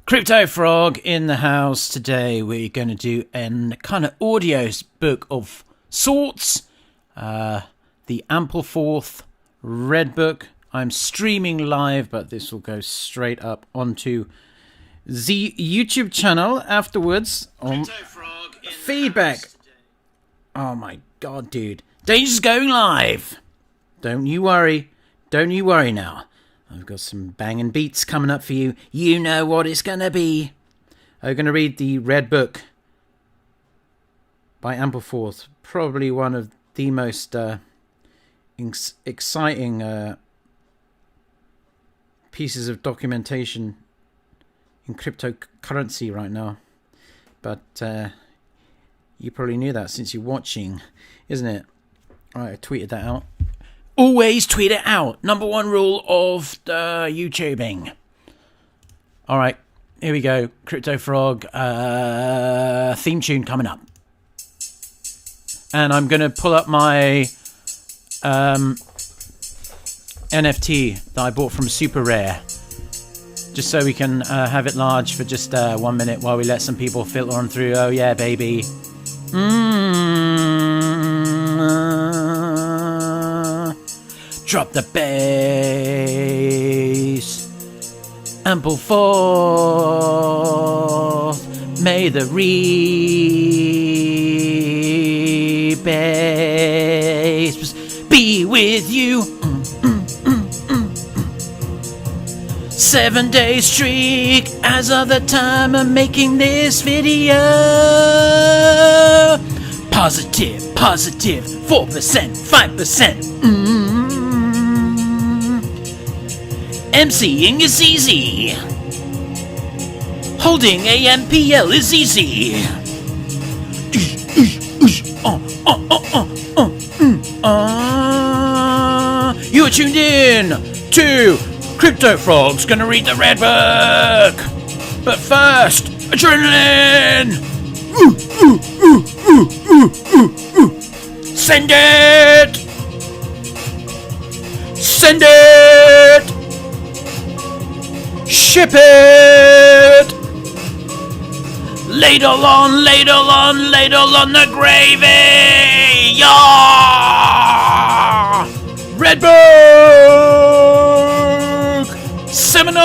Crypto Frog in the house. Today we're going to do a kind of audio book of sorts. The Ampleforth Red Book. I'm streaming live, but this will go straight up onto the YouTube channel afterwards. Feedback. Oh my god, dude. Danger's going live. Don't you worry. Don't you worry now. I've got some banging beats coming up for you. You know what it's going to be. I'm going to read the Red Book by Ampleforth. Probably one of the most exciting pieces of documentation in cryptocurrency right now. But you probably knew that since you're watching, isn't it? Right, I tweeted that out. Always tweet it out. Number one rule of YouTubing. All right, here we go. Crypto Frog theme tune coming up. And I'm going to pull up my NFT that I bought from Super Rare. Just so we can have it large for just 1 minute while we let some people filter on through. Oh yeah, baby. Drop the bass. Ampleforth, may the bass be with you. 7-day streak as of the time of making this video. Positive, 4%, 5%. MCing is easy. Holding Ampl is easy. You are tuned in to Crypto Frog's gonna read the Red Book. But first, adrenaline. Send it. Send it. Ship it! Ladle on the gravy! Yeah! Red Book! Seminole!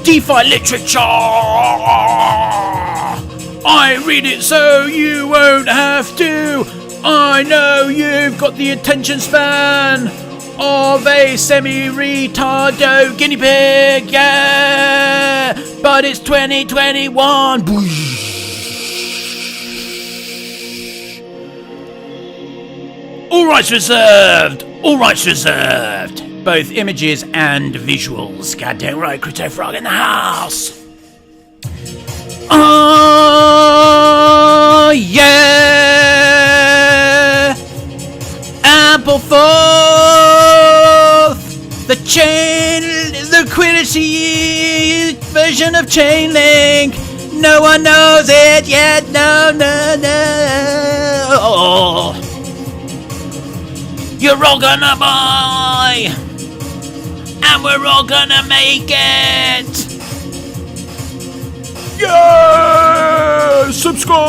DeFi literature! I read it so you won't have to! I know you've got the attention span of a semi-retardo guinea pig, yeah, but it's 2021. All rights reserved. All rights reserved. Both images and visuals. Goddamn right, Crypto Frog in the house. Oh yeah, Ampleforth. The liquidity version of Chainlink. No one knows it yet. No. You're all gonna buy, and we're all gonna make it. Yeah! Subscribe!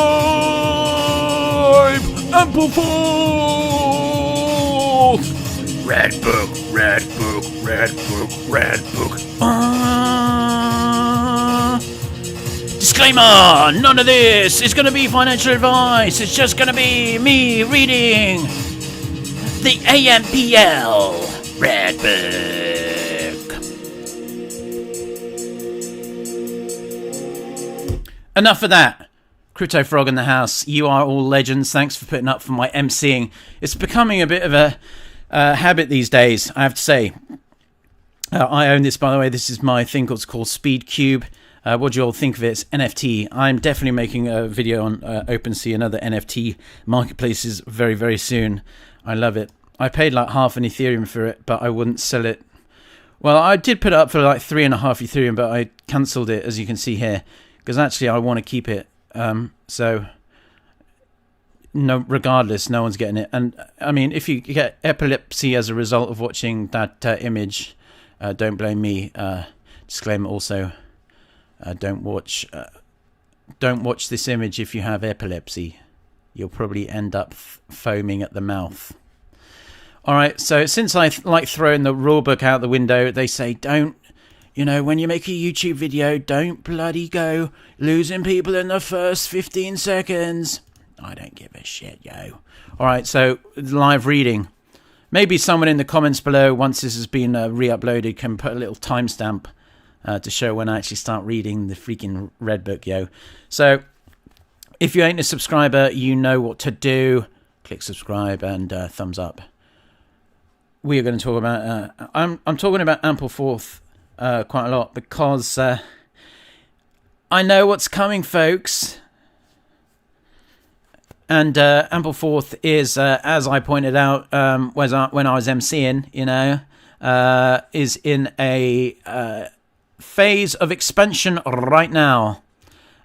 Ampleforth! Red Book. Disclaimer! None of this is going to be financial advice. It's just going to be me reading the Ampl Red Book. Enough of that. Crypto Frog in the house. You are all legends. Thanks for putting up for my MCing. It's becoming a bit of a habit these days, I have to say. I own this, by the way. This is my thing called Speed Cube. What do you all think of it? It's NFT. I'm definitely making a video on OpenSea and other NFT marketplaces very, very soon. I love it. I paid like half an Ethereum for it, but I wouldn't sell it. Well, I did put it up for like 3.5 Ethereum, but I cancelled it, as you can see here, because actually I want to keep it. So no, regardless, no one's getting it. And I mean, if you get epilepsy as a result of watching that image, don't blame me. Disclaimer also, don't watch this image if you have epilepsy. You'll probably end up foaming at the mouth. Alright, so since I like throwing the rulebook out the window, they say don't, you know, when you make a YouTube video, don't bloody go losing people in the first 15 seconds. I don't give a shit, yo. Alright, so live reading. Maybe someone in the comments below, once this has been re-uploaded, can put a little timestamp to show when I actually start reading the freaking Red Book, yo. So, if you ain't a subscriber, you know what to do. Click subscribe and thumbs up. We are going to talk about... I'm talking about Ampleforth quite a lot because I know what's coming, folks. And Ampleforth is, as I pointed out when I was MCing, you know, is in a phase of expansion right now.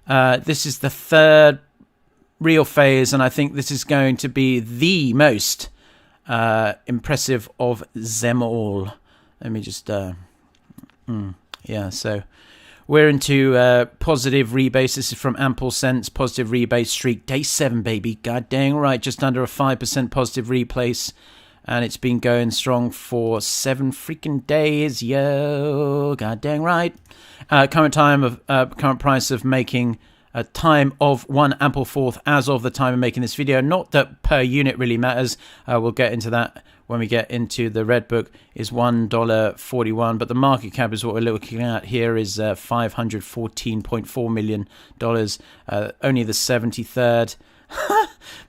This is the third real phase, and I think this is going to be the most impressive of them all. Let me just... yeah, so... We're into positive rebase. This is from Ampl Sense. Positive rebase streak. Day 7, baby. God dang right. Just under a 5% positive replace. And it's been going strong for 7 freaking days. Yo. God dang right. Current price of making a time of 1 Ampleforth as of the time of making this video. Not that per unit really matters. We'll get into that when we get into the Red Book, is $1.41, but the market cap is what we're looking at here is $514.4 million, only the 73rd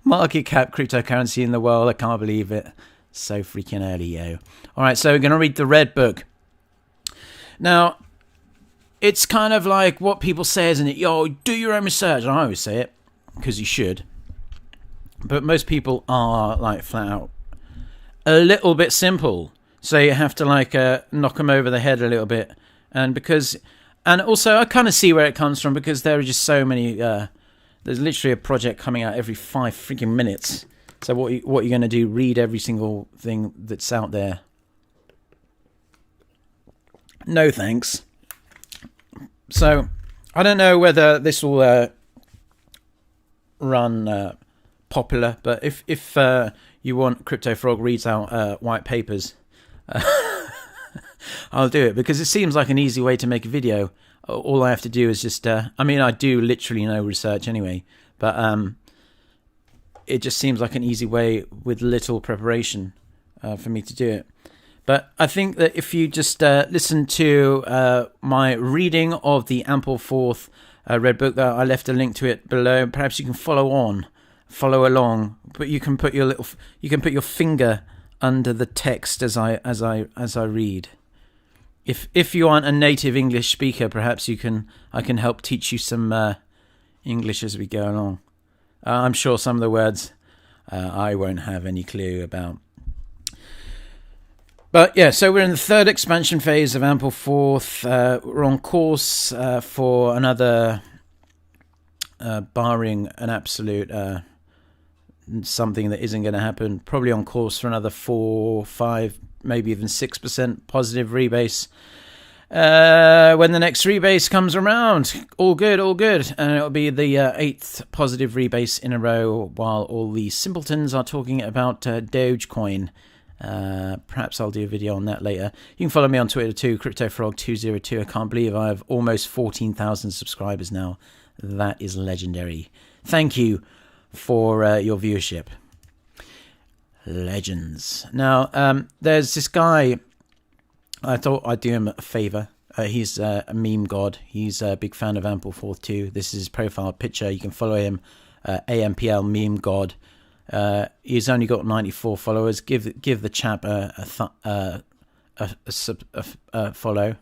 market cap cryptocurrency in the world. I can't believe it. So freaking early, yo. All right, so we're going to read the Red Book. Now, it's kind of like what people say, isn't it? Yo, do your own research. I always say it, because you should. But most people are like flat out a little bit simple, so you have to like knock them over the head a little bit, and also I kind of see where it comes from, because there are just so many. There's literally a project coming out every 5 freaking minutes. So what you're going to do? Read every single thing that's out there? No thanks. So I don't know whether this will run popular, but if you want Crypto Frog reads out white papers, I'll do it, because it seems like an easy way to make a video. All I have to do is just I mean, I do literally no research anyway, but it just seems like an easy way with little preparation for me to do it. But I think that if you just listen to my reading of the Ampleforth Red Book, that I left a link to it below, perhaps you can follow along, but you can put your finger under the text as I read. If you aren't a native English speaker, perhaps I can help teach you some English as we go along. I'm sure some of the words I won't have any clue about. But yeah, so we're in the third expansion phase of Ampleforth. We're on course for another, barring an absolute something that isn't going to happen, probably on course for another 4, 5, maybe even 6% positive rebase. When the next rebase comes around, all good, and it'll be the 8th positive rebase in a row, while all the simpletons are talking about Dogecoin. Perhaps I'll do a video on that later. You can follow me on Twitter too, CryptoFrog202. I can't believe I have almost 14,000 subscribers now. That is legendary. Thank you for your viewership. Legends. Now, there's this guy, I thought I'd do him a favor. He's a meme god. He's a big fan of Ampleforth too. This is his profile picture. You can follow him, AMPL meme god. He's only got 94 followers. Give the chap a follow.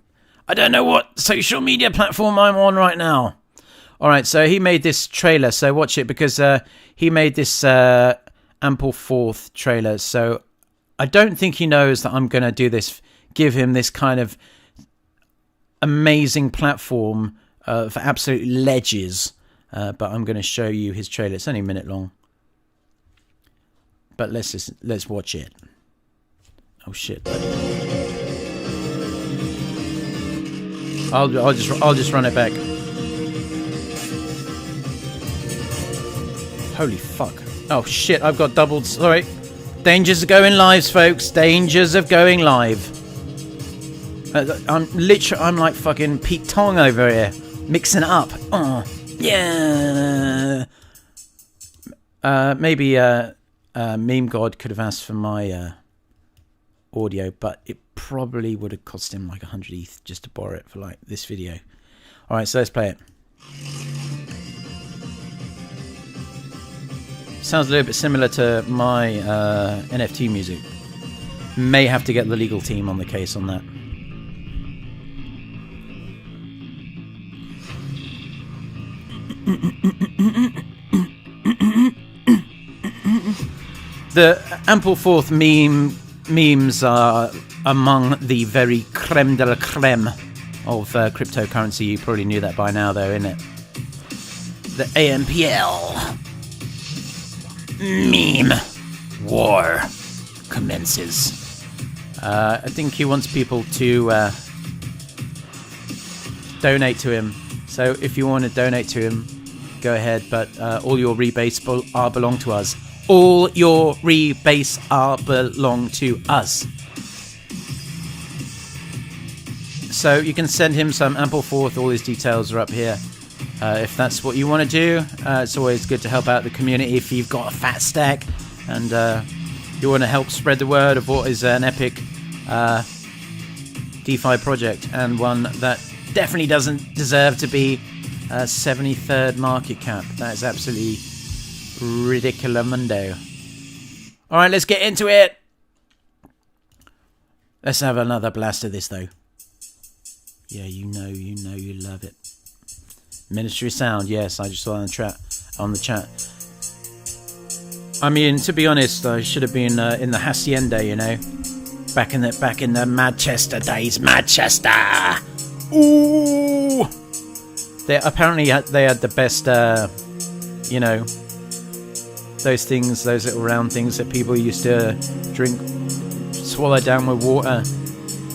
I don't know what social media platform I'm on right now. All right, so he made this trailer. So watch it, because he made this Ampleforth trailer. So I don't think he knows that I'm going to do this. Give him this kind of amazing platform for absolute ledges. But I'm going to show you his trailer. It's only a minute long. But let's watch it. Oh shit. I'll just run it back. Holy fuck. Oh shit, I've got doubled. Sorry. Dangers of going live, folks. Dangers of going live. I'm like fucking Pete Tong over here. Mixing it up. Oh, yeah. Maybe Meme God could have asked for my audio, but it probably would have cost him like 100 ETH just to borrow it for like this video. Alright, so let's play it. Sounds a little bit similar to my NFT music. May have to get the legal team on the case on that. The Ampleforth memes are among the very creme de la creme of cryptocurrency. You probably knew that by now, though, innit? The Ampl meme war commences. I think he wants people to donate to him. So if you want to donate to him, go ahead. But all your rebates belong to us. All your rebates belong to us. So you can send him some Ampleforth. All his details are up here. If that's what you want to do, it's always good to help out the community. If you've got a fat stack and you want to help spread the word of what is an epic DeFi project, and one that definitely doesn't deserve to be 73rd market cap. That is absolutely ridiculamundo. Alright, let's get into it. Let's have another blast of this, though. Yeah, you know you love it. Ministry Sound, yes, I just saw that on the chat. I mean, to be honest, I should have been in the Hacienda, you know, back in the Manchester days. Manchester. Ooh. They apparently had the best, you know, those things, those little round things that people used to drink, swallow down with water,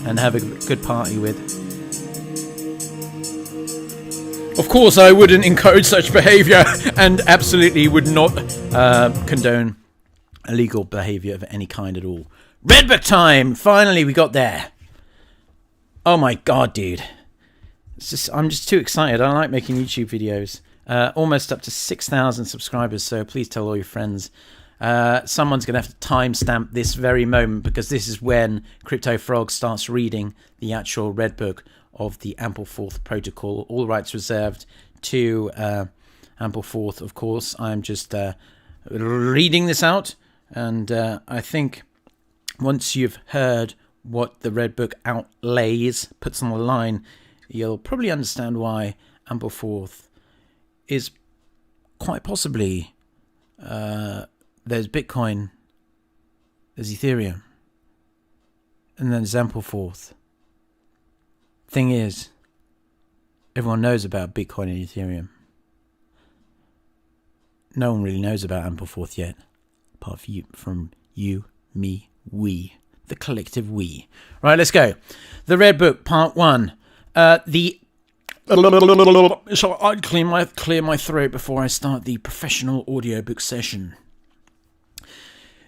and have a good party with. Of course, I wouldn't encourage such behaviour, and absolutely would not condone illegal behaviour of any kind at all. Red Book time! Finally, we got there. Oh my god, dude. I'm just too excited. I like making YouTube videos. Almost up to 6,000 subscribers, so please tell all your friends. Someone's going to have to timestamp this very moment, because this is when Crypto Frog starts reading the actual Red Book of the Ampleforth protocol. All rights reserved to Ampleforth, of course. I'm just reading this out, and I think once you've heard what the Red Book outlays, puts on the line, you'll probably understand why Ampleforth is quite possibly there's Bitcoin, there's Ethereum, and then there's Ampleforth. Thing is, everyone knows about Bitcoin and Ethereum. No one really knows about Ampleforth yet, apart from you, me, we, the collective we. Right, let's go. The Red Book, Part 1. Shall I clear my throat before I start the professional audiobook session?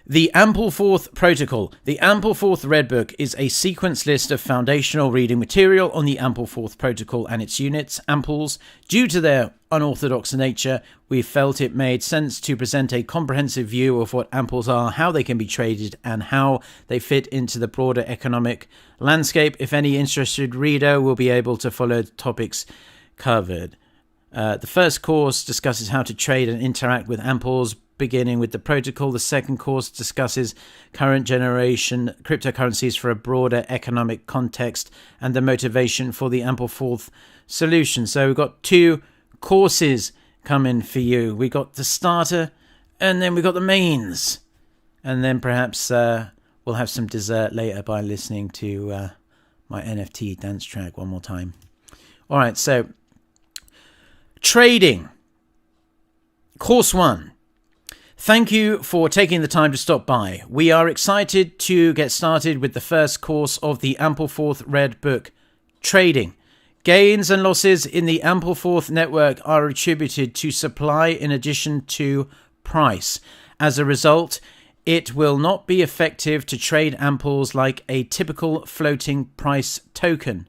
The Ampleforth Protocol. The Ampleforth Red Book is a sequence list of foundational reading material on the Ampleforth Protocol and its units, Ampls. Due to their unorthodox nature, we felt it made sense to present a comprehensive view of what Ampls are, how they can be traded, and how they fit into the broader economic landscape. If any interested reader will be able to follow the topics covered. The first course discusses how to trade and interact with Ampls, beginning with the protocol. The second course discusses current generation cryptocurrencies for a broader economic context and the motivation for the Ampleforth solution. So we've got 2 courses coming for you. We got the starter, and then we got the mains, and then perhaps we'll have some dessert later by listening to my NFT dance track one more time. All right, so trading. Course 1. Thank you for taking the time to stop by. We are excited to get started with the first course of the Ampleforth Red Book, Trading. Gains and losses in the Ampleforth network are attributed to supply in addition to price. As a result, it will not be effective to trade amples like a typical floating price token.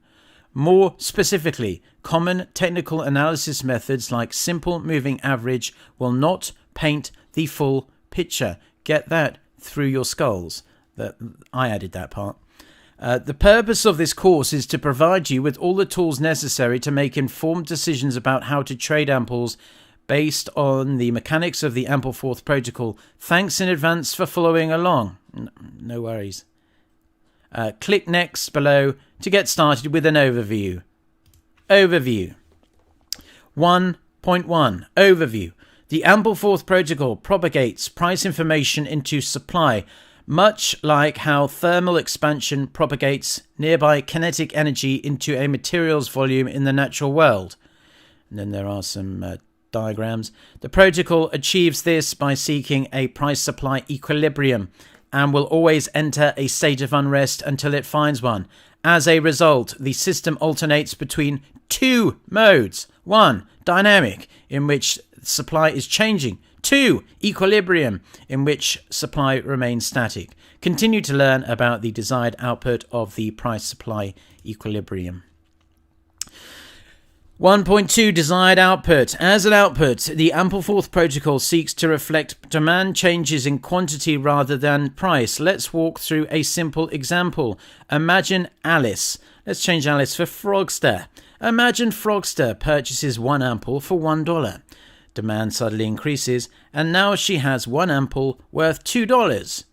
More specifically, common technical analysis methods like simple moving average will not paint the full picture. Get that through your skulls. I added that part. The purpose of this course is to provide you with all the tools necessary to make informed decisions about how to trade amples based on the mechanics of the Ampleforth protocol. Thanks in advance for following along. No worries. Click next below to get started with an overview. Overview. 1.1 Overview. The Ampleforth protocol propagates price information into supply, much like how thermal expansion propagates nearby kinetic energy into a materials volume in the natural world. And then there are some diagrams. The protocol achieves this by seeking a price-supply equilibrium and will always enter a state of unrest until it finds one. As a result, the system alternates between two modes. 1. Dynamic, in which supply is changing. 2. Equilibrium, in which supply remains static. Continue to learn about the desired output of the price-supply equilibrium. 1.2 Desired output. As an output, the Ampleforth protocol seeks to reflect demand changes in quantity rather than price. Let's walk through a simple example. Imagine Alice. Let's change Alice for Frogster. Imagine Frogster purchases 1 ample for $1. Demand suddenly increases, and now she has 1 ample worth $2.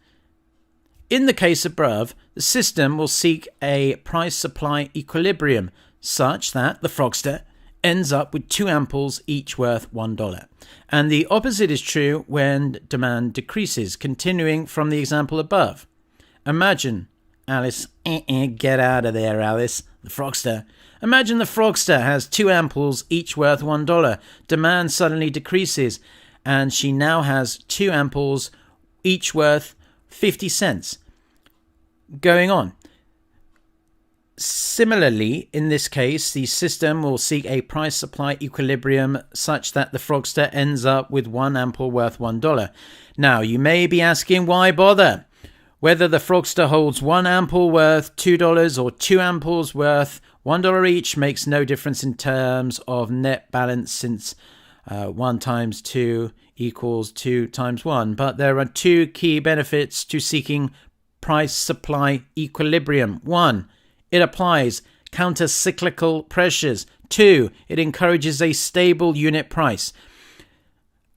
In the case above, the system will seek a price-supply equilibrium such that the Frogster ends up with 2 amples each worth $1. And the opposite is true when demand decreases, continuing from the example above. Imagine Alice, get out of there, Alice, the Frogster. Imagine the Frogster has 2 amples each worth $1. Demand suddenly decreases, and she now has 2 amples each worth 50 cents. Going on. Similarly, in this case, the system will seek a price-supply equilibrium such that the Frogster ends up with 1 ample worth $1. Now, you may be asking, why bother? Whether the Frogster holds 1 ample worth $2 or 2 amples worth $1 each makes no difference in terms of net balance, since 1 times 2 equals 2 times 1. But there are 2 key benefits to seeking price-supply equilibrium. 1. It applies counter-cyclical pressures. 2. It encourages a stable unit price.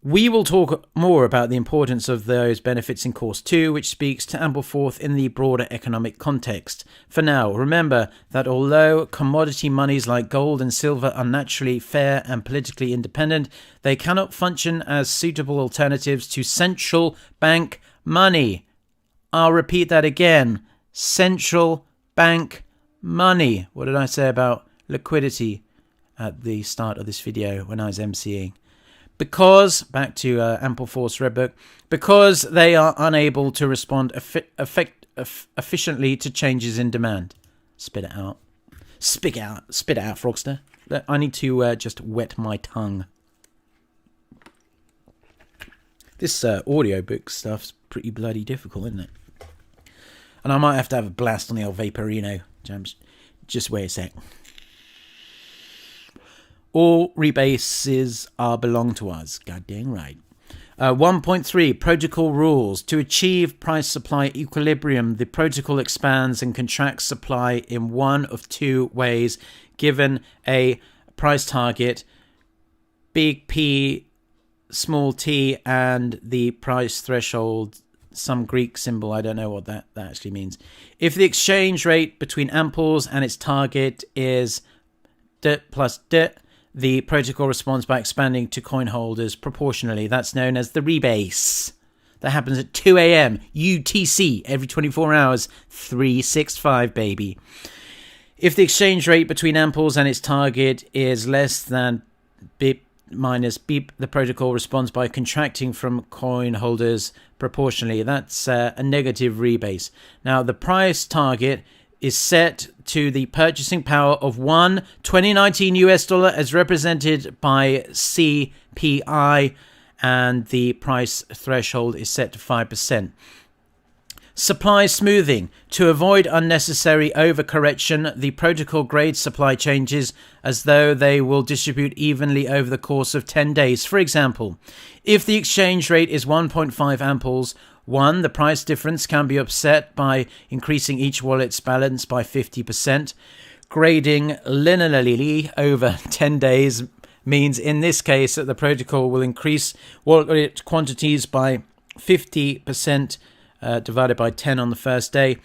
We will talk more about the importance of those benefits in Course 2, which speaks to Ampleforth in the broader economic context. For now, remember that although commodity monies like gold and silver are naturally fair and politically independent, they cannot function as suitable alternatives to central bank money. I'll repeat that again. Central bank money. What did I say about liquidity at the start of this video when I was emceeing? Because, back to Ampleforth Red Book, because they are unable to respond efficiently to changes in demand. Spit it out. Spit it out, Frogster. I need to just wet my tongue. This audiobook stuff's pretty bloody difficult, isn't it? And I might have to have a blast on the old Vaporino. Just wait a sec. All rebases belong to us. God dang right. 1.3 Protocol Rules. To achieve price-supply equilibrium, the protocol expands and contracts supply in one of 2 ways, given a price target, big P, small t, and the price threshold, some Greek symbol. I don't know what that actually means. If the exchange rate between amples and its target is d plus d, the protocol responds by expanding to coin holders proportionally. That's known as the rebase. That happens at 2 a.m. UTC every 24 hours, 365, baby. If the exchange rate between amples and its target is less than BIP minus beep, the protocol responds by contracting from coin holders proportionally. That's a negative rebase. Now, the price target is set to the purchasing power of one 2019 US dollar as represented by CPI, and the price threshold is set to 5%. Supply smoothing. To avoid unnecessary overcorrection, the protocol grades supply changes as though they will distribute evenly over the course of 10 days. For example, if the exchange rate is 1.5 amples, 1. The price difference can be offset by increasing each wallet's balance by 50%. Grading linearly over 10 days means in this case that the protocol will increase wallet quantities by 50% divided by 10 on the first day.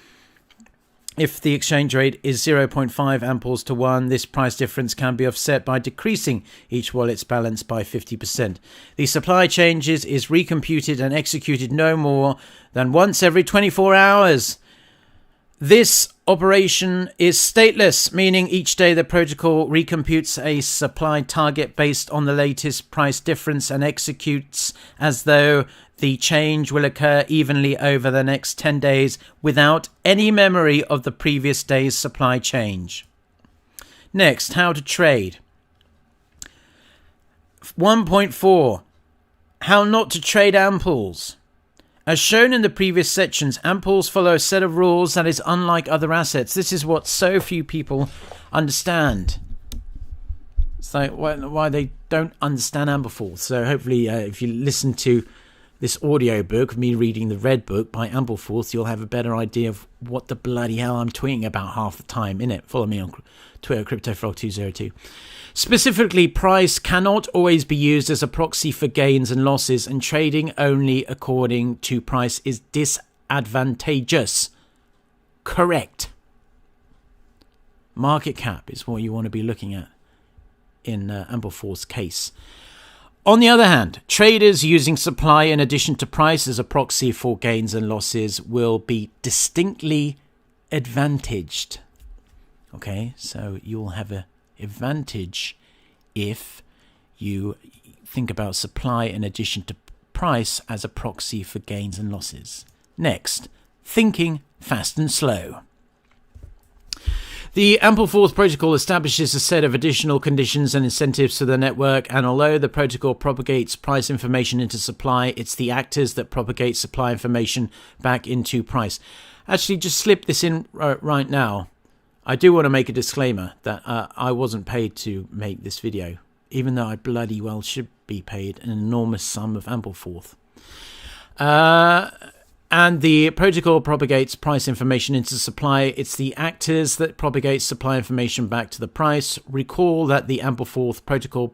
If the exchange rate is 0.5 amples to 1, this price difference can be offset by decreasing each wallet's balance by 50%. The supply changes is recomputed and executed no more than once every 24 hours. This operation is stateless, meaning each day the protocol recomputes a supply target based on the latest price difference and executes as though the change will occur evenly over the next 10 days without any memory of the previous day's supply change. Next, how to trade. 1.4. How not to trade amples. As shown in the previous sections, amples follow a set of rules that is unlike other assets. This is what so few people understand. It's like why they don't understand Ampleforth. So hopefully if you listen to this audio book of me reading the Red Book by Ampleforth, you'll have a better idea of what the bloody hell I'm tweeting about half the time, innit? Follow me on Twitter, CryptoFrog202. Specifically, price cannot always be used as a proxy for gains and losses, and trading only according to price is disadvantageous. Correct. Market cap is what you want to be looking at in Ampleforth's case. On the other hand, traders using supply in addition to price as a proxy for gains and losses will be distinctly advantaged. Okay, so you'll have an advantage if you think about supply in addition to price as a proxy for gains and losses. Next, thinking fast and slow. The Ampleforth protocol establishes a set of additional conditions and incentives to the network, and although the protocol propagates price information into supply, it's the actors that propagate supply information back into price. Actually, just slip this in right now. I do want to make a disclaimer that I wasn't paid to make this video, even though I bloody well should be paid an enormous sum of Ampleforth. And the protocol propagates price information into supply. It's the actors that propagate supply information back to the price. Recall that the Ampleforth protocol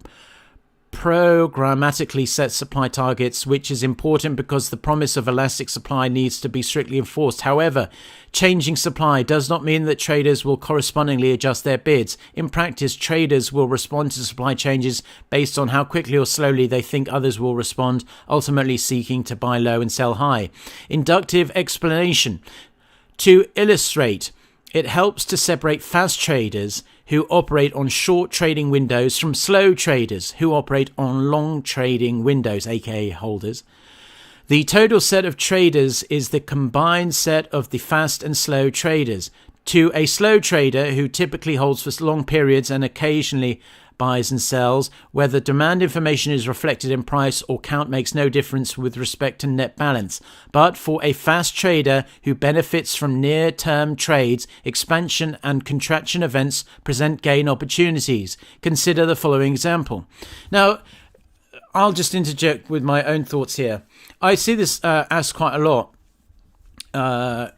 programmatically sets supply targets, which is important because the promise of elastic supply needs to be strictly enforced. However, changing supply does not mean that traders will correspondingly adjust their bids. In practice, traders will respond to supply changes based on how quickly or slowly they think others will respond, ultimately seeking to buy low and sell high. Inductive explanation. To illustrate, it helps to separate fast traders who operate on short trading windows from slow traders who operate on long trading windows, aka holders. The total set of traders is the combined set of the fast and slow traders. To a slow trader who typically holds for long periods and occasionally buys and sells, whether demand information is reflected in price or count makes no difference with respect to net balance. But for a fast trader who benefits from near-term trades, expansion and contraction events present gain opportunities. Consider the following example. Now, I'll just interject with my own thoughts here. I see this asked quite a lot.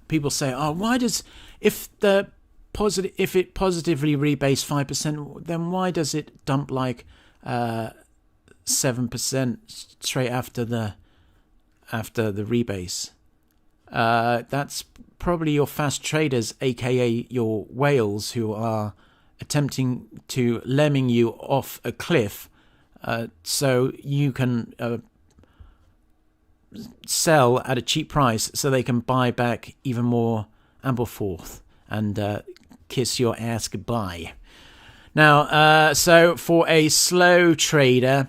People say, "Oh, why does if it positively rebased 5%, then why does it dump like 7% straight after the rebase?" That's probably your fast traders, aka your whales, who are attempting to lemming you off a cliff, so you can sell at a cheap price, so they can buy back even more Ampleforth and kiss your ass goodbye. Now, so for a slow trader,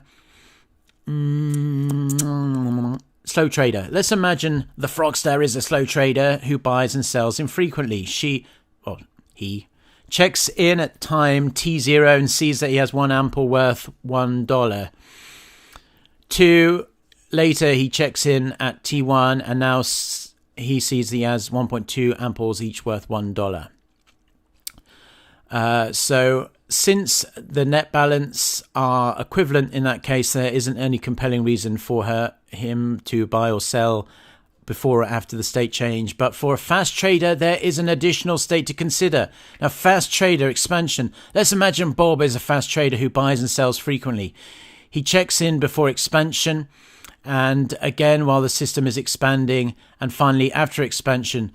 let's imagine the Frogster is a slow trader who buys and sells infrequently. She well, he checks in at time T0 and sees that he has 1 Ampl worth $1. 2 later, he checks in at T1 and now he sees he has 1.2 Ampls each worth $1. So since the net balance are equivalent in that case, there isn't any compelling reason for him to buy or sell before or after the state change. But for a fast trader, there is an additional state to consider. Now, fast trader expansion. Let's imagine Bob is a fast trader who buys and sells frequently. He checks in before expansion, and again while the system is expanding, and finally after expansion.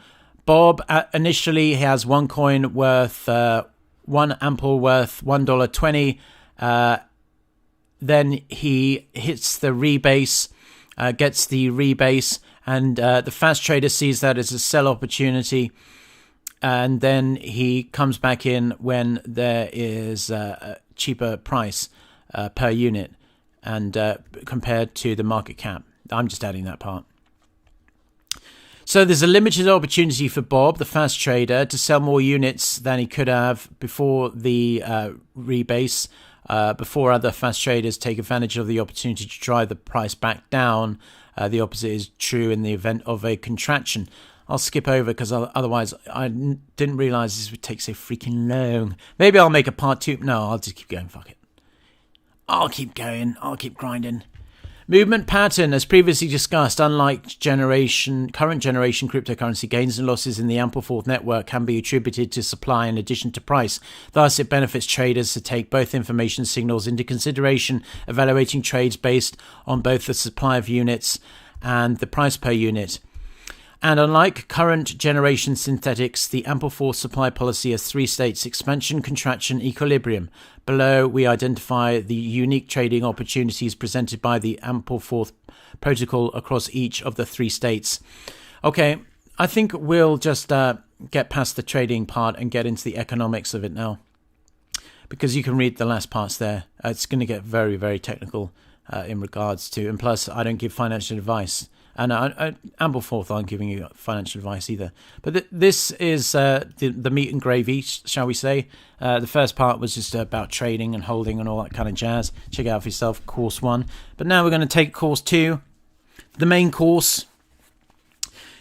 Bob initially has 1 coin worth 1 Ampl worth $1.20. Then he hits the rebase, gets the rebase, and the fast trader sees that as a sell opportunity, and then he comes back in when there is a cheaper price per unit and compared to the market cap. I'm just adding that part. So there's a limited opportunity for Bob, the fast trader, to sell more units than he could have before the rebase, before other fast traders take advantage of the opportunity to drive the price back down. The opposite is true in the event of a contraction. I'll skip over because otherwise I didn't realize this would take so freaking long. Maybe I'll make a part 2. No, I'll just keep going. Fuck it. I'll keep going. I'll keep grinding. Movement pattern, as previously discussed, unlike current generation cryptocurrency, gains and losses in the Ampleforth network can be attributed to supply in addition to price. Thus, it benefits traders to take both information signals into consideration, evaluating trades based on both the supply of units and the price per unit. And unlike current generation synthetics, the Ampleforth supply policy has 3 states: expansion, contraction, equilibrium. Below, we identify the unique trading opportunities presented by the Ampleforth protocol across each of the 3 states. Okay, I think we'll just get past the trading part and get into the economics of it now, because you can read the last parts there. It's going to get very, very technical in regards to, and plus I don't give financial advice. And Ampleforth aren't giving you financial advice either. But this is the meat and gravy, shall we say. The first part was just about trading and holding and all that kind of jazz. Check it out for yourself, course 1. But now we're going to take course 2, the main course,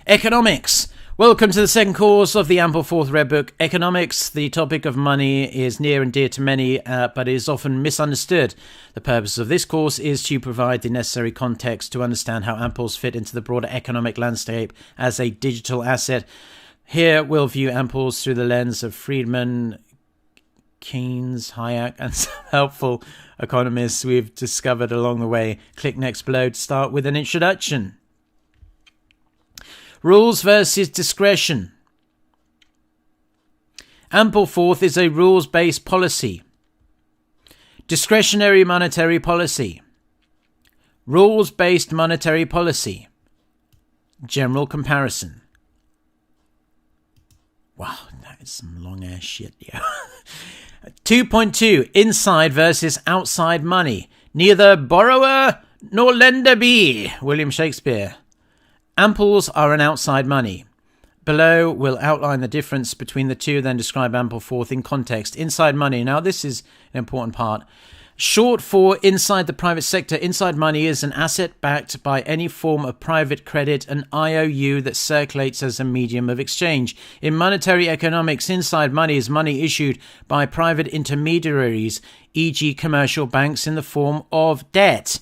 economics. Welcome to the second course of the Ampleforth Red Book, Economics. The topic of money is near and dear to many, but is often misunderstood. The purpose of this course is to provide the necessary context to understand how Ampls fit into the broader economic landscape as a digital asset. Here we'll view Ampls through the lens of Friedman, Keynes, Hayek, and some helpful economists we've discovered along the way. Click next below to start with an introduction. Rules versus discretion. Ampleforth is a rules-based policy. Discretionary monetary policy. Rules-based monetary policy. General comparison. Wow, that is some long-ass shit, yeah. 2.2. Inside versus outside money. Neither borrower nor lender be. William Shakespeare. Ampls are an outside money. Below, we'll outline the difference between the two, then describe Ampleforth in context. Inside money. Now, this is an important part. Short for inside the private sector. Inside money is an asset backed by any form of private credit, an IOU that circulates as a medium of exchange. In monetary economics, inside money is money issued by private intermediaries, e.g. commercial banks, in the form of debt.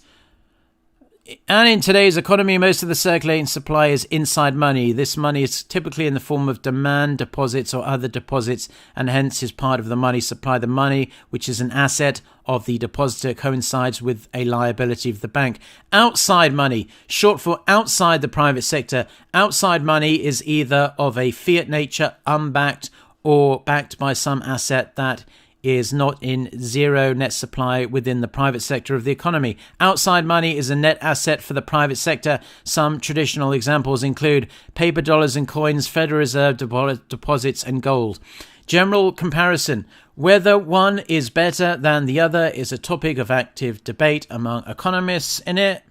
And in today's economy, most of the circulating supply is inside money. This money is typically in the form of demand deposits or other deposits, and hence is part of the money supply. The money, which is an asset of the depositor, coincides with a liability of the bank. Outside money, short for outside the private sector. Outside money is either of a fiat nature, unbacked, or backed by some asset that is not in zero net supply within the private sector of the economy. Outside money is a net asset for the private sector. Some traditional examples include paper dollars and coins, Federal Reserve deposits, and gold. General comparison. Whether one is better than the other is a topic of active debate among economists. In it,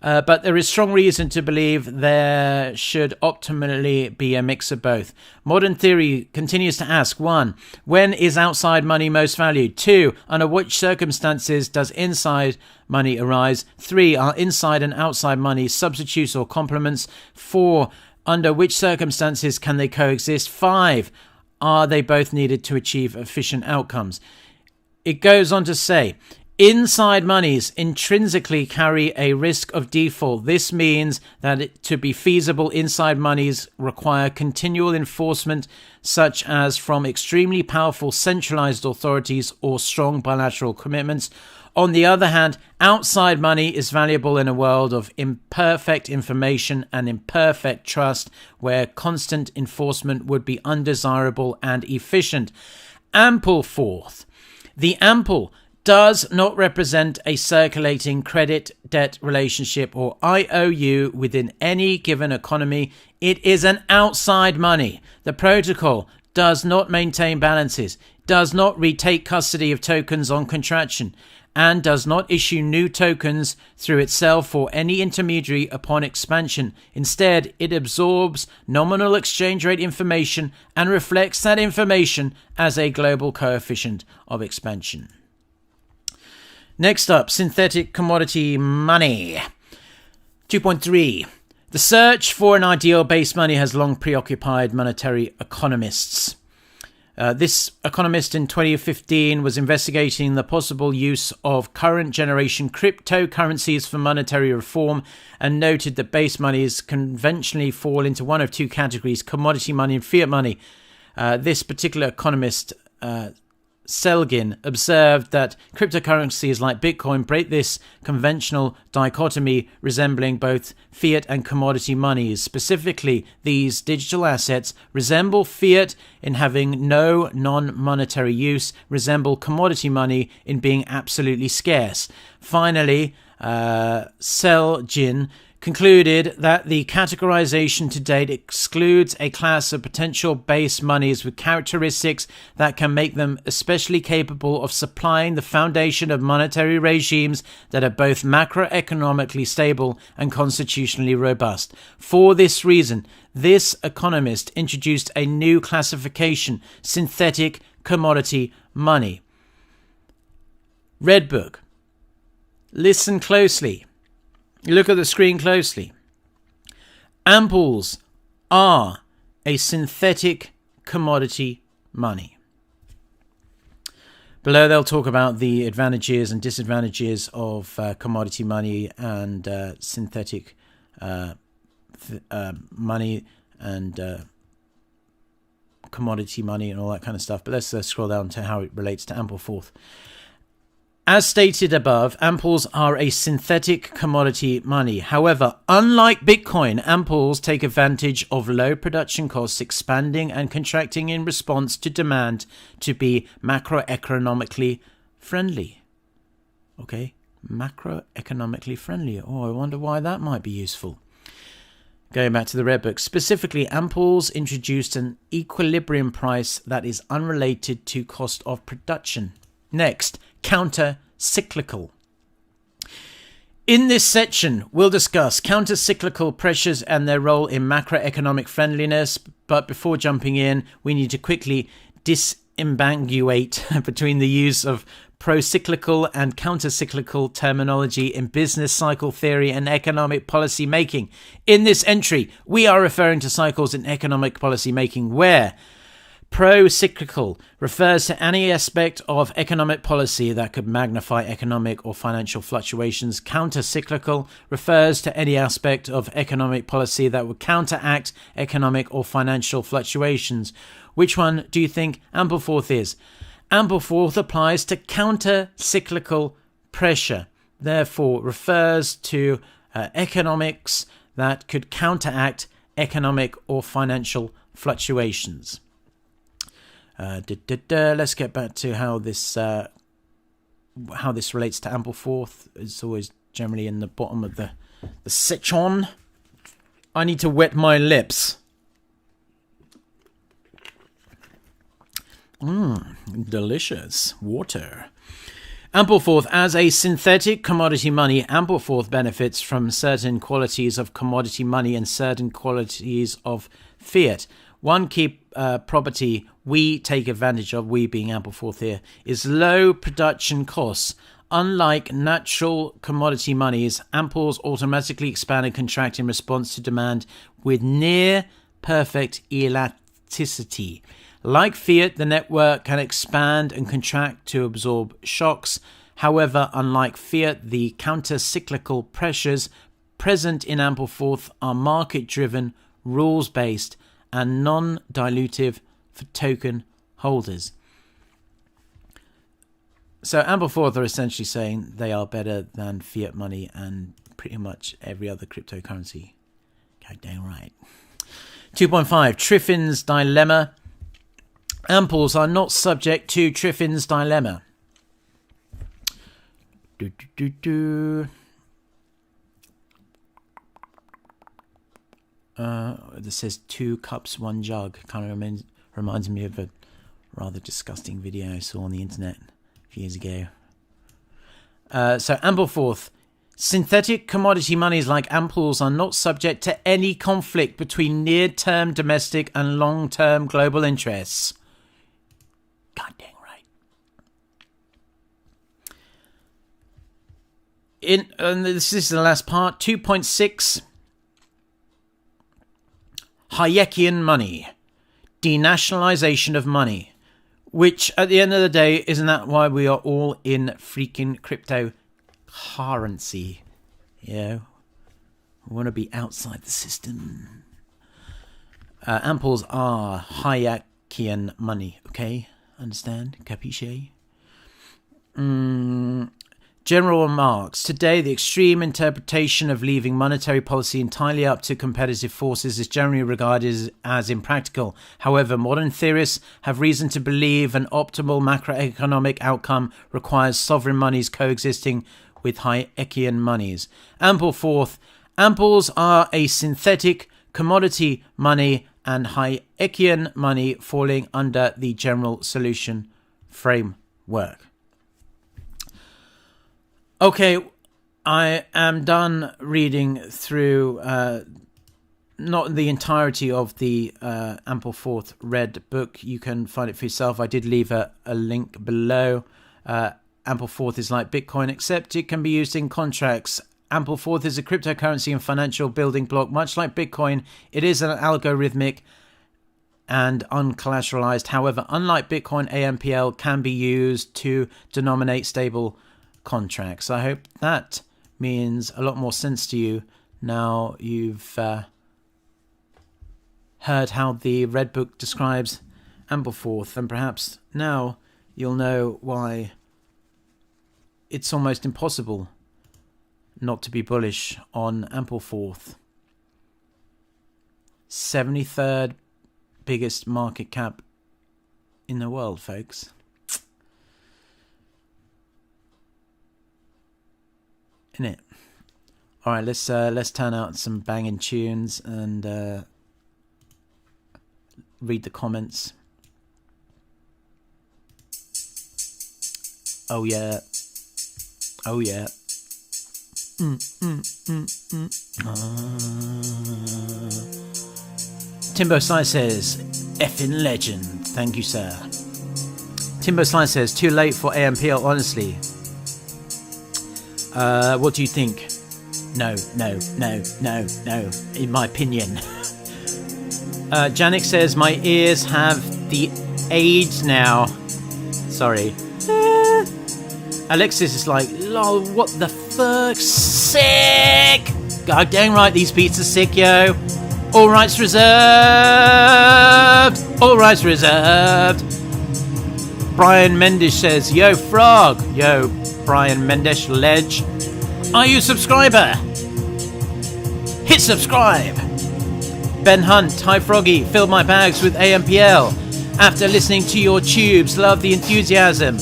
but there is strong reason to believe there should optimally be a mix of both. Modern theory continues to ask: 1. When is outside money most valued? 2. Under which circumstances does inside money arise? 3. Are inside and outside money substitutes or complements? 4. Under which circumstances can they coexist? 5. Are they both needed to achieve efficient outcomes? It goes on to say, inside monies intrinsically carry a risk of default. This means that to be feasible, inside monies require continual enforcement, such as from extremely powerful centralized authorities or strong bilateral commitments. On the other hand, outside money is valuable in a world of imperfect information and imperfect trust, where constant enforcement would be undesirable and efficient. Ampleforth. The Ampl does not represent a circulating credit-debt relationship or IOU within any given economy. It is an outside money. The protocol does not maintain balances, does not retake custody of tokens on contraction, and does not issue new tokens through itself or any intermediary upon expansion. Instead, it absorbs nominal exchange rate information and reflects that information as a global coefficient of expansion. Next up, synthetic commodity money. 2.3. The search for an ideal base money has long preoccupied monetary economists. This economist in 2015 was investigating the possible use of current generation cryptocurrencies for monetary reform and noted that base monies conventionally fall into one of two categories: commodity money and fiat money. This particular economist, Selgin, observed that cryptocurrencies like Bitcoin break this conventional dichotomy, resembling both fiat and commodity monies. Specifically, these digital assets resemble fiat in having no non-monetary use, resemble commodity money in being absolutely scarce. Finally, Selgin concluded that the categorization to date excludes a class of potential base monies with characteristics that can make them especially capable of supplying the foundation of monetary regimes that are both macroeconomically stable and constitutionally robust. For this reason, this economist introduced a new classification: synthetic commodity money. Red Book. Listen closely. Look at the screen closely. Ampls are a synthetic commodity money. Below, they'll talk about the advantages and disadvantages of commodity money and synthetic money and commodity money and all that kind of stuff. But let's scroll down to how it relates to Ampleforth. As stated above, Ampls are a synthetic commodity money. However, unlike Bitcoin, Ampls take advantage of low production costs, expanding and contracting in response to demand to be macroeconomically friendly. Okay, macroeconomically friendly. Oh, I wonder why that might be useful. Going back to the Red Book, specifically, Ampls introduced an equilibrium price that is unrelated to cost of production. Next, counter-cyclical. In this section, we'll discuss counter-cyclical pressures and their role in macroeconomic friendliness. But before jumping in, we need to quickly disambiguate between the use of pro-cyclical and counter-cyclical terminology in business cycle theory and economic policy making. In this entry, we are referring to cycles in economic policy making where pro-cyclical refers to any aspect of economic policy that could magnify economic or financial fluctuations. Counter-cyclical refers to any aspect of economic policy that would counteract economic or financial fluctuations. Which one do you think Ampleforth is? Ampleforth applies to counter-cyclical pressure, therefore refers to economics that could counteract economic or financial fluctuations. Let's get back to how this relates to Ampleforth. It's always generally in the bottom of the section. I need to wet my lips. Delicious water. Ampleforth, as a synthetic commodity money, Ampleforth benefits from certain qualities of commodity money and certain qualities of fiat. One key property we take advantage of, we being Ampleforth here, is low production costs. Unlike natural commodity monies, Amples automatically expand and contract in response to demand with near perfect elasticity. Like fiat, the network can expand and contract to absorb shocks. However, unlike fiat, the counter-cyclical pressures present in Ampleforth are market-driven, rules-based, and non-dilutive for token holders. So Ampleforth are essentially saying they are better than fiat money and pretty much every other cryptocurrency. Goddamn right. 2.5, Triffin's Dilemma. Amples are not subject to Triffin's Dilemma. This says 2 cups, 1 jug. Kind of reminds me of a rather disgusting video I saw on the internet a few years ago. So Ampleforth. Synthetic commodity monies like Amples are not subject to any conflict between near-term domestic and long-term global interests. God dang right. And this is the last part. 2.6. Hayekian money. Denationalization of money. Which, at the end of the day, isn't that why we are all in freaking cryptocurrency? You know? We want to be outside the system. Amples are Hayekian money, okay? Understand? Capisce? General remarks. Today, the extreme interpretation of leaving monetary policy entirely up to competitive forces is generally regarded as impractical. However, modern theorists have reason to believe an optimal macroeconomic outcome requires sovereign monies coexisting with Hayekian monies. Ampleforth. Amples are a synthetic commodity money and Hayekian money falling under the general solution framework. Okay, I am done reading through not the entirety of the Ampleforth Red Book. You can find it for yourself. I did leave a link below. Ampleforth is like Bitcoin, except it can be used in contracts. Ampleforth is a cryptocurrency and financial building block. Much like Bitcoin, it is an algorithmic and uncollateralized. However, unlike Bitcoin, AMPL can be used to denominate stable contracts. I hope that means a lot more sense to you now you've heard how the Red Book describes Ampleforth, and perhaps now you'll know why it's almost impossible not to be bullish on Ampleforth. 73rd biggest market cap in the world, folks. Innit? All right, let's turn out some banging tunes and read the comments. Oh yeah. Oh yeah. Timbo Sly says, effing legend. Thank you, sir. Timbo Sly says, too late for AMPL, honestly. What do you think? No. In my opinion. Janik says, my ears have the AIDS now. Sorry. Alexis is like, lol, what the fuck? Sick! God dang right, these beats are sick, yo. All rights reserved. All rights reserved. Brian Mendes says, yo, frog. Yo, Brian Mendes, ledge. Are you a subscriber? Hit subscribe. Ben Hunt, hi Froggy, filled my bags with AMPL. After listening to your tubes, love the enthusiasm.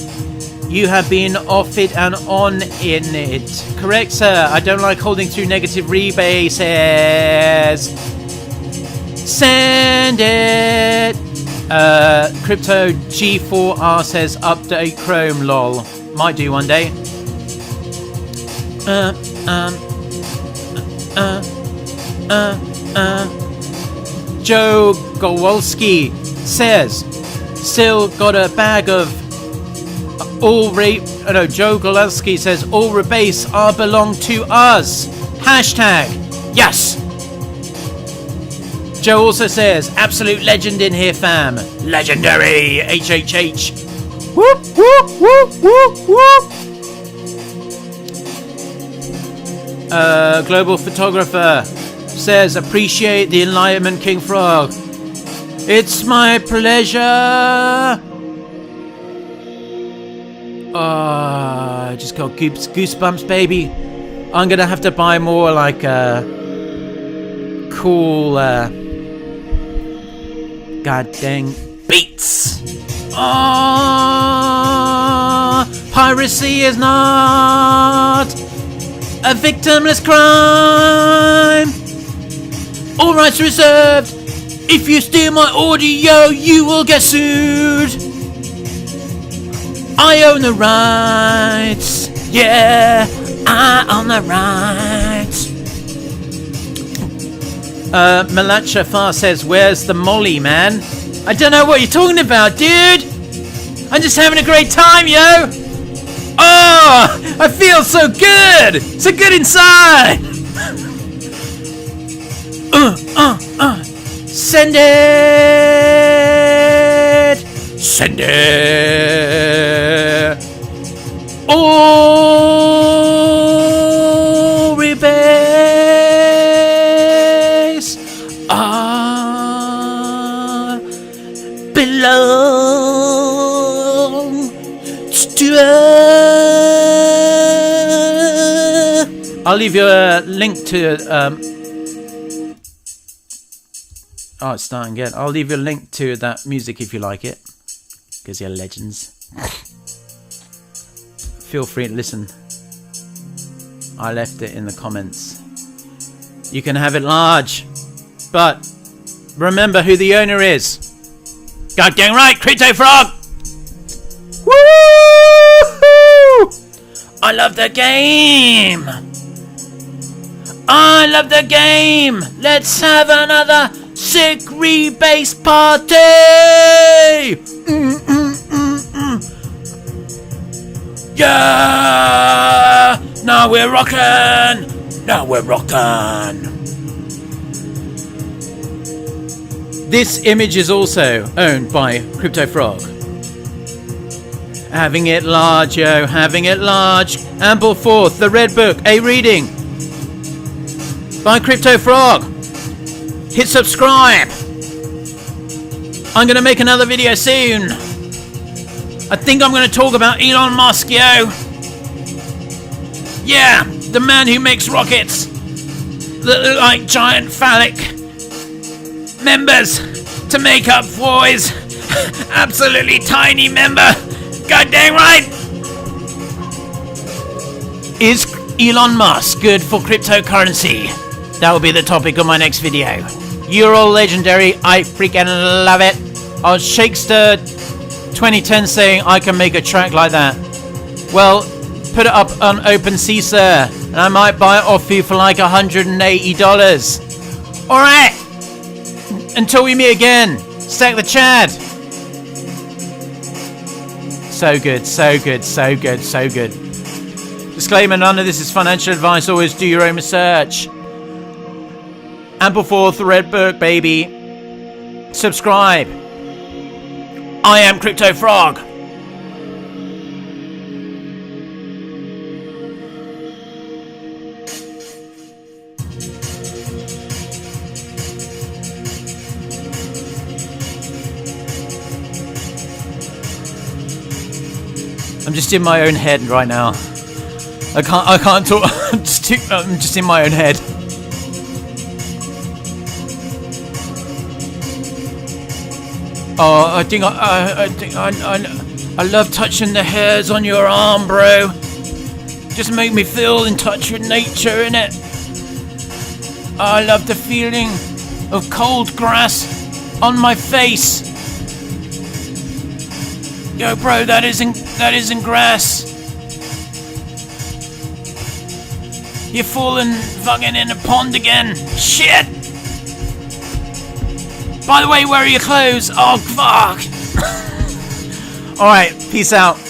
You have been off it and on in it. Correct, sir. I don't like holding through negative rebases. Send it. Crypto G4R says update Chrome, lol. Might do one day. Joe Gowalski says, still got a bag of Joe Gowalski says, all rebase are belong to us. Hashtag, yes. Joe also says, absolute legend in here, fam. Legendary, HHH. Whoop, whoop, whoop, whoop, whoop. Global photographer says, appreciate the enlightenment, King Frog. It's my pleasure. I just got goosebumps, baby. I'm gonna have to buy more like cool god dang beats. Piracy is not a victimless crime. All rights reserved. If you steal my audio, you will get sued. I own the rights. Yeah, I own the rights. Malacha Far says, where's the molly, man? I don't know what you're talking about, dude. I'm just having a great time, yo. Oh, I feel so good. So good inside. Send it. Send it. All rebase belong to us. I'll leave you a link to oh, it's starting again. I'll leave you a link to that music if you like it, because you're legends. Feel free to listen. I left it in the comments. You can have it large, but remember who the owner is. God dang right, Crypto Frog! Woo! I love the game! I love the game! Let's have another sick rebase party! Yeah! Now we're rockin'! Now we're rockin'! This image is also owned by Crypto Frog. Having it large, yo, having it large. Ampleforth, the Red Book, a reading by Crypto Frog. Hit subscribe. I'm gonna make another video soon. I think I'm gonna talk about Elon Musk, yo. Yeah, the man who makes rockets that look like giant phallic members to make up for his absolutely tiny member. God dang right. Is Elon Musk good for cryptocurrency? That will be the topic of my next video. You're all legendary. I freaking love it. I was Shakespeare 2010 saying I can make a track like that. Well, put it up on OpenSea, sir, and I might buy it off you for like $180. Alright! Until we meet again, stack the Chad! So good, so good, so good, so good. Disclaimer, none of this is financial advice, always do your own research. Ampleforth Red Book, baby. Subscribe. I am Crypto Frog. I'm just in my own head right now. I can't talk. I'm just in my own head. Oh, I think I love touching the hairs on your arm, bro. Just make me feel in touch with nature, innit? I love the feeling of cold grass on my face. Yo, bro, that isn't grass. You're falling fucking in a pond again. Shit! By the way, where are your clothes? Oh, fuck! Alright, peace out.